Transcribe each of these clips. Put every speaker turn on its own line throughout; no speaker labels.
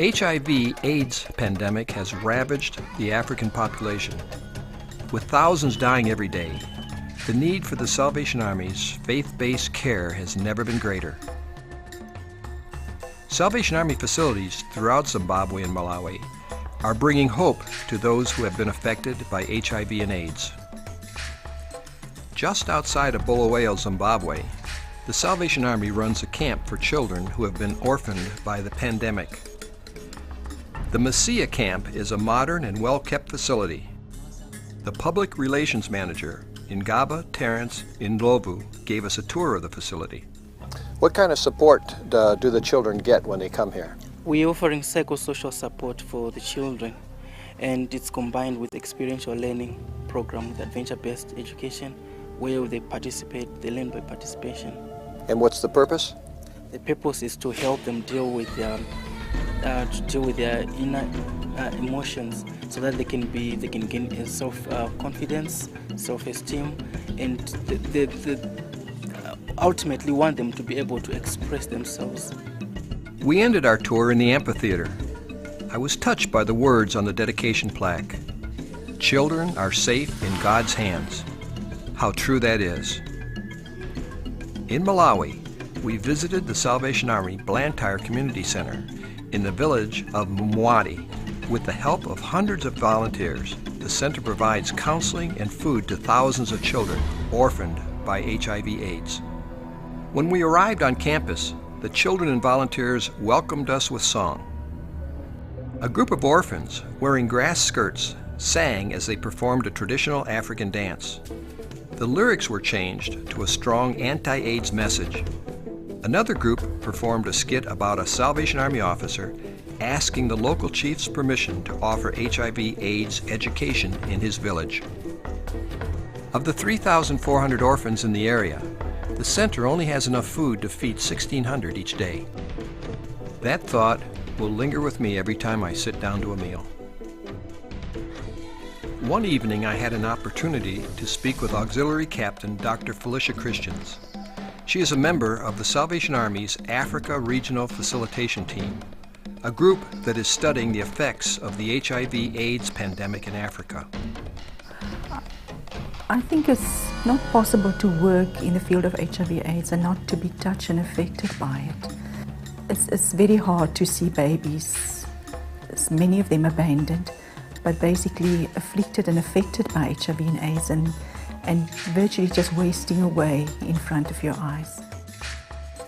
The HIV/AIDS pandemic has ravaged the African population. With thousands dying every day, the need for the Salvation Army's faith-based care has never been greater. Salvation Army facilities throughout Zimbabwe and Malawi are bringing hope to those who have been affected by HIV and AIDS. Just outside of Bulawayo, Zimbabwe, the Salvation Army runs a camp for children who have been orphaned by the pandemic. The Masia camp is a modern and well-kept facility. The public relations manager, Ngaba Terence Ndlovu, gave us a tour of the facility.
What kind of support do the children get when they come here?
We're offering psychosocial support for the children, and it's combined with experiential learning program with adventure-based education, where they participate, they learn by participation.
And what's the purpose?
The purpose is to help them deal with their inner emotions, so that they can gain self-confidence, self-esteem, and ultimately want them to be able to express themselves.
We ended our tour in the amphitheater. I was touched by the words on the dedication plaque. Children are safe in God's hands. How true that is. In Malawi, we visited the Salvation Army Blantyre Community Center in the village of Mwati. With the help of hundreds of volunteers, the center provides counseling and food to thousands of children orphaned by HIV/AIDS. When we arrived on campus, the children and volunteers welcomed us with song. A group of orphans wearing grass skirts sang as they performed a traditional African dance. The lyrics were changed to a strong anti-AIDS message. Another group performed a skit about a Salvation Army officer asking the local chief's permission to offer HIV/AIDS education in his village. Of the 3,400 orphans in the area, the center only has enough food to feed 1,600 each day. That thought will linger with me every time I sit down to a meal. One evening I had an opportunity to speak with Auxiliary Captain Dr. Felicia Christians. She is a member of the Salvation Army's Africa Regional Facilitation Team, a group that is studying the effects of the HIV/AIDS pandemic in Africa.
I think it's not possible to work in the field of HIV/AIDS and not to be touched and affected by it. It's very hard to see babies, many of them abandoned, but basically afflicted and affected by HIV and AIDS and virtually just wasting away in front of your eyes.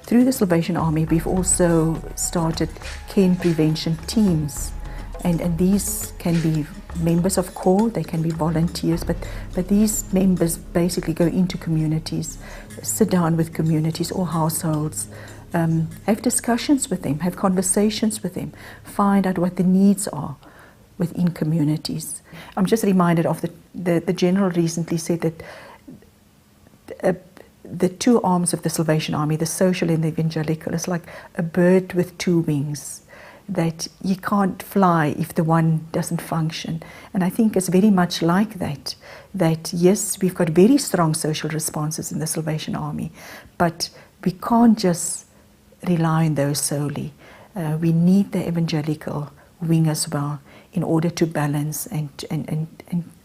Through the Salvation Army, we've also started care and prevention teams, and these can be members of CORE, they can be volunteers, but these members basically go into communities, sit down with communities or households, have discussions with them, have conversations with them, find out what the needs are within communities. I'm just reminded of the general recently said that the two arms of the Salvation Army, the social and the evangelical, is like a bird with two wings, that you can't fly if the one doesn't function. And I think it's very much like that yes, we've got very strong social responses in the Salvation Army, but we can't just rely on those solely. We need the evangelical wing as well in order to balance and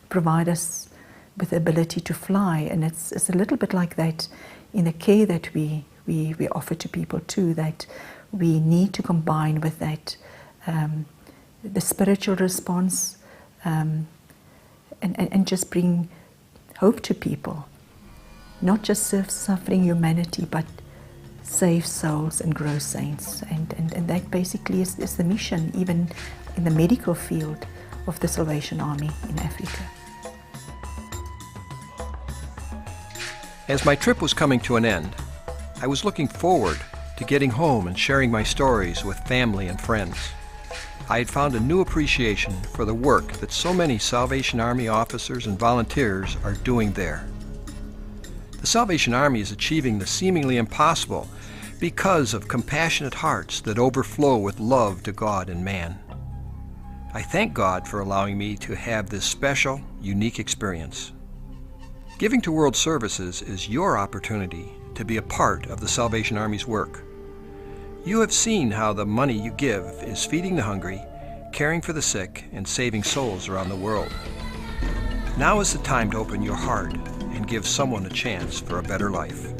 provide us with the ability to fly. And it's a little bit like that in the care that we offer to people too, that we need to combine with that the spiritual response and just bring hope to people. Not just suffering humanity, but save souls and grow saints. And that basically is the mission, even in the medical field of the Salvation Army in Africa.
As my trip was coming to an end, I was looking forward to getting home and sharing my stories with family and friends. I had found a new appreciation for the work that so many Salvation Army officers and volunteers are doing there. The Salvation Army is achieving the seemingly impossible because of compassionate hearts that overflow with love to God and man. I thank God for allowing me to have this special, unique experience. Giving to World Services is your opportunity to be a part of the Salvation Army's work. You have seen how the money you give is feeding the hungry, caring for the sick, and saving souls around the world. Now is the time to open your heart and give someone a chance for a better life.